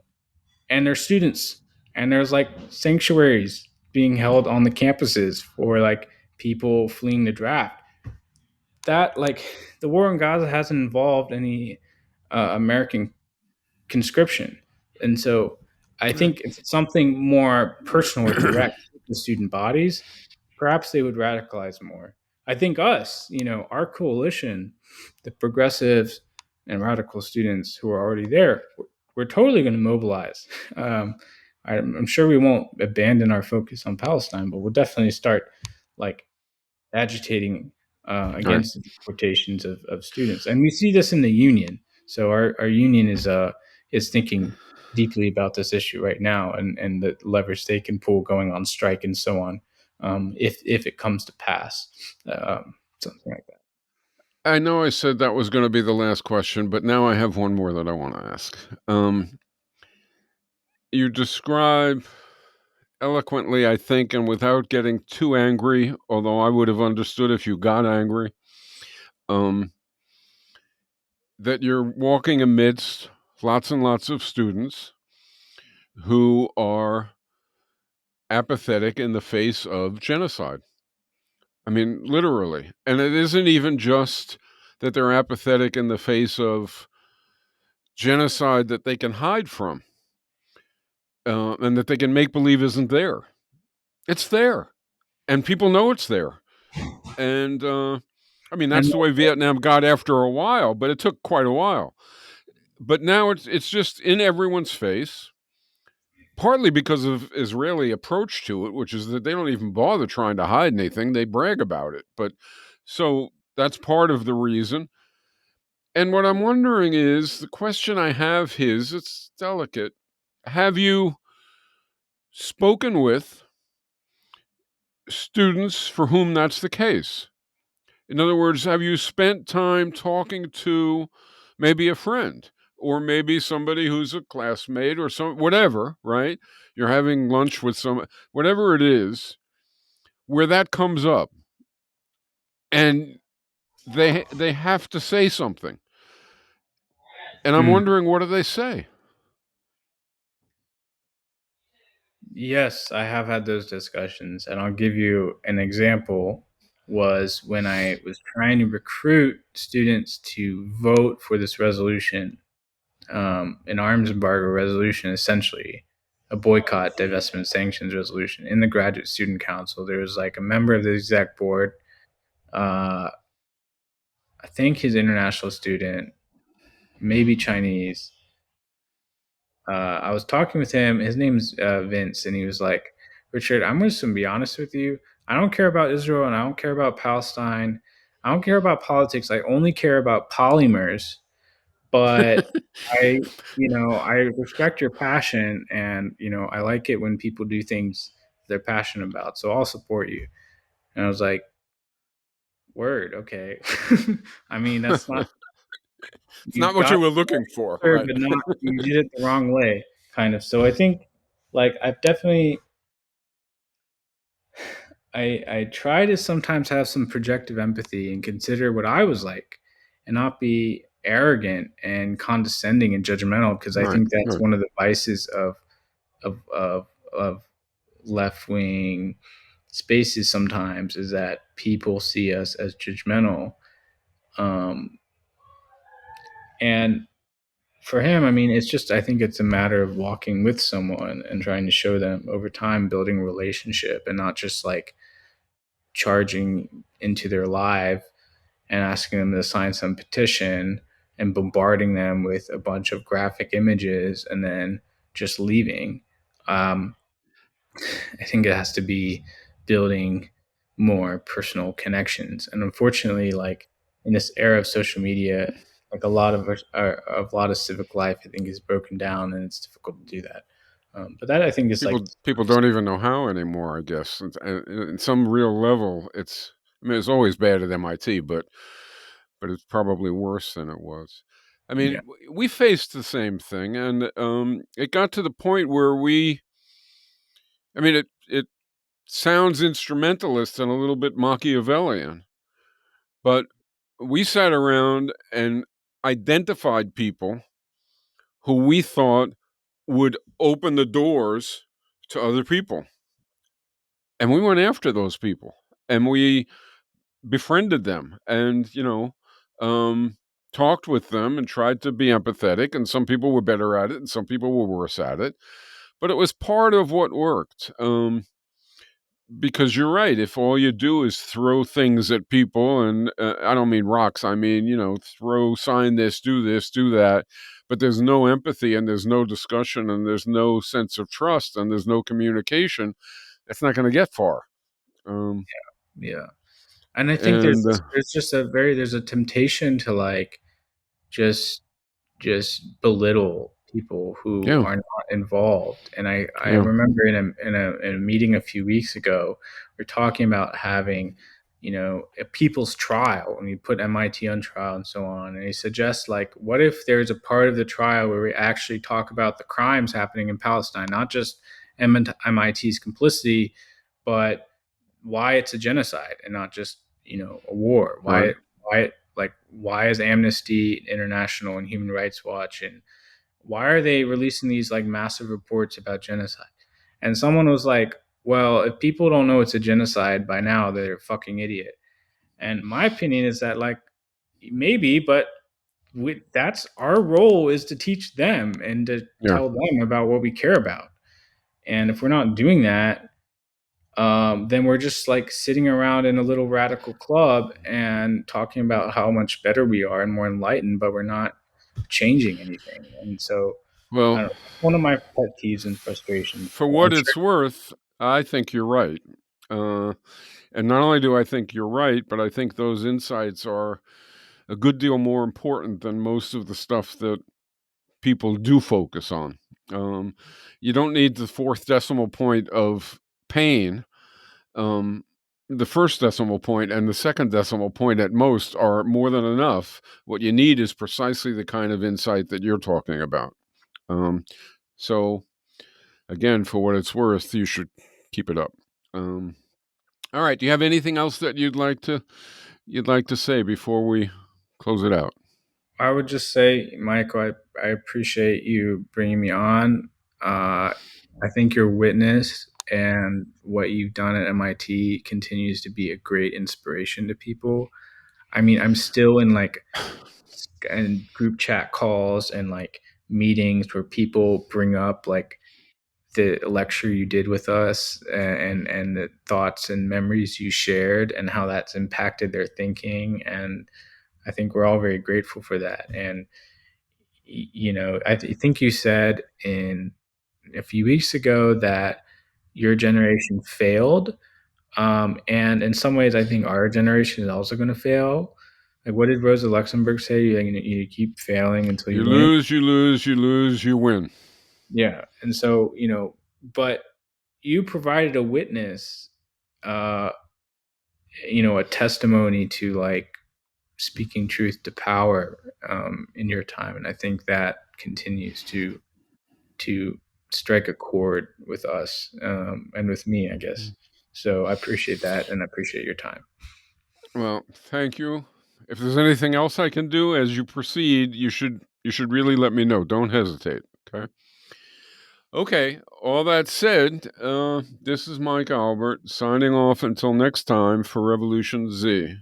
and there's students, and there's like sanctuaries being held on the campuses for like people fleeing the draft. That like the war in Gaza hasn't involved any American conscription. And so I think if it's something more personal or direct to student bodies, perhaps they would radicalize more. I think our coalition, the progressives and radical students who are already there, we're totally going to mobilize. I'm sure we won't abandon our focus on Palestine, but we'll definitely start like agitating Right. against the deportations of students. And we see this in the union. So our union is thinking deeply about this issue right now, and the levers they can pull going on strike and so on, if it comes to pass, something like that. I know I said that was going to be the last question, but now I have one more that I want to ask. You describe eloquently, I think, and without getting too angry, although I would have understood if you got angry, um, that you're walking amidst lots and lots of students who are apathetic in the face of genocide. I mean, literally. And it isn't even just that they're apathetic in the face of genocide that they can hide from. and that they can make believe isn't there. It's there, and people know it's there. And I mean, that's And the way Vietnam got after a while, but it took quite a while. But now it's just in everyone's face, partly because of Israeli approach to it, which is that they don't even bother trying to hide anything; they brag about it. But so that's part of the reason. And what I'm wondering is the question I have is it's delicate. Have you spoken with students for whom that's the case? In other words, have you spent time talking to maybe a friend or maybe somebody who's a classmate or some whatever, right? You're having lunch with some whatever it is where that comes up and they have to say something. And I'm mm, wondering what do they say? yes, I have had those discussions, and I'll give you an example. Was when I was trying to recruit students to vote for this resolution, an arms embargo resolution, essentially a boycott, divestment, sanctions resolution in the graduate student council. There was like a member of the exec board. Uh, I think he's international student, maybe Chinese. I was talking with him. His name's Vince, and he was like, "Richard, I'm just gonna be honest with you. I don't care about Israel, and I don't care about Palestine. I don't care about politics. I only care about polymers. But I, I respect your passion, and I like it when people do things they're passionate about. So I'll support you." And I was like, "Word, okay." I mean, that's not It's you not what you got were the looking for, answer, right? but not you did it the wrong way, kind of. So I think, like, I've definitely I try to sometimes have some projective empathy and consider what I was like, and not be arrogant and condescending and judgmental, because I Right, think that's right. one of the vices of of, of left wing spaces sometimes, is that people see us as judgmental. Um, and for him, I mean, it's just, I think it's a matter of walking with someone and trying to show them over time, building a relationship, and not just like charging into their life and asking them to sign some petition and bombarding them with a bunch of graphic images and then just leaving. Um, I think it has to be building more personal connections. And unfortunately, like in this era of social media, like a lot of civic life, I think, is broken down, and it's difficult to do that. But that, I think, is like People don't even know how anymore, I guess. And in some real level, it's I mean, it's always bad at MIT, but it's probably worse than it was. I yeah, mean, we faced the same thing, and it got to the point where I mean, it sounds instrumentalist and a little bit Machiavellian, but we sat around and identified people who we thought would open the doors to other people. And we went after those people and we befriended them and, talked with them and tried to be empathetic. And some people were better at it and some people were worse at it. But it was part of what worked. Because you're right. If all you do is throw things at people, and I don't mean rocks, I mean, throw, sign this, do that, but there's no empathy and there's no discussion and there's no sense of trust and there's no communication, it's not going to get far. Um, yeah. And I think and there's just there's a temptation to like just belittle people who yeah, are not involved. And I yeah, remember in a meeting a few weeks ago, we're talking about having, a people's trial, and you put MIT on trial and so on. And he suggests, like, what if there's a part of the trial where we actually talk about the crimes happening in Palestine, not just MIT's complicity, but why it's a genocide and not just a war. right. Why is Amnesty International and Human Rights Watch, and why are they releasing these like massive reports about genocide? And someone was like, well, if people don't know it's a genocide by now, they're a fucking idiot. And my opinion is that, like, maybe, but that's our role, is to teach them and to Yeah, tell them about what we care about. And if we're not doing that, then we're just like sitting around in a little radical club and talking about how much better we are and more enlightened, but we're not changing anything. And so, I Well, don't know, that's one of my pet peeves and frustrations. for I'm what sure. it's worth, I think you're right. Uh, and not only do I think you're right, but I think those insights are a good deal more important than most of the stuff that people do focus on. Um, you don't need the fourth decimal point of pain. Um, the first decimal point and the second decimal point at most are more than enough. What you need is precisely the kind of insight that you're talking about. Um, so, again, for what it's worth, you should keep it up. Um, all right. Do you have anything else that you'd like to say before we close it out? I would just say, Michael, I appreciate you bringing me on. I think your witness and what you've done at MIT continues to be a great inspiration to people. I mean, I'm still in like and group chat calls and like meetings where people bring up like the lecture you did with us and the thoughts and memories you shared and how that's impacted their thinking. And I think we're all very grateful for that. And I think you said in a few weeks ago that your generation failed. And in some ways, I think our generation is also going to fail. Like, what did Rosa Luxemburg say? You keep failing until you You win. lose, you lose, you lose, you win. Yeah. And so, but you provided a witness, uh, a testimony to like speaking truth to power in your time. And I think that continues to strike a chord with us and with me, I guess. So I appreciate that and I appreciate your time. Well, thank you. If there's anything else I can do as you proceed, you should really let me know. Don't hesitate. Okay. Okay. All that said, this is Mike Albert signing off until next time for Revolution Z.